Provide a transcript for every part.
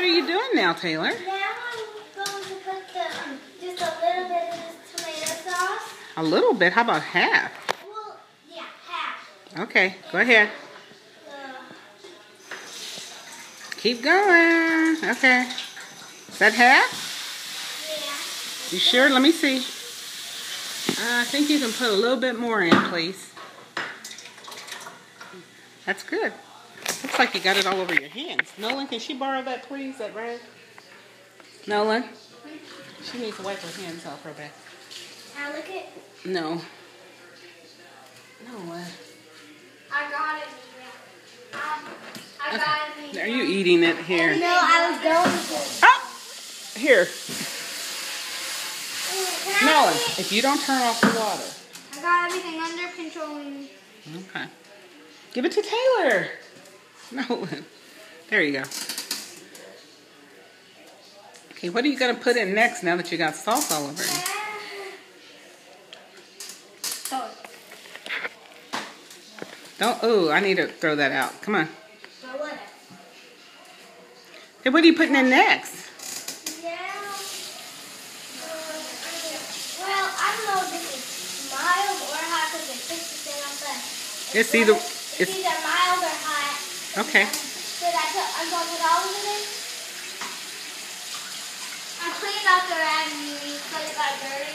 are you doing now, Taylor? Now I'm going to put just a little bit of this tomato sauce. A little bit? How about half? Well, yeah, half. Okay, go ahead. Uh, Keep going. Okay. Is that half? yeah. You sure? Let me see. I think you can put a little bit more in, please. That's good. Looks like you got it all over your hands. Nolan, can she borrow that, please? That rag? Nolan? She needs to wipe her hands off her back. Now look it. No. Nolan. I got it. I got it. Are you eating it here? No, I was going to. Oh! Here. Can I Nolan, see it? if you don't turn off the water. I got everything under control. Okay. Give it to Taylor. Nolan. There you go. Okay, what are you going to put in next now that you got sauce all over you? Don't, ooh, I need to throw that out. Come on. Hey, what are you putting in next? Yeah. Well, I don't know if this is mild or hot because it fixes it on the. It's either. It's either mild or hot. Okay. I'm going to put all of it in. I cleaned out the rag because it got dirty.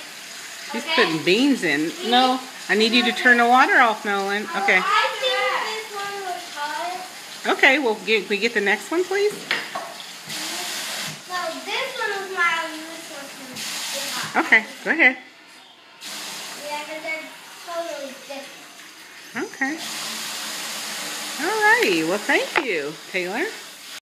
She's Okay? putting beans in. No, I need you to turn the water off, Nolan. Okay. I think this one was hot. Okay, well, can we get the next one, please? No, this one was mild and this one was hot. Okay, go ahead. Yeah, because they're totally different. Okay. Alrighty, well, thank you, Taylor.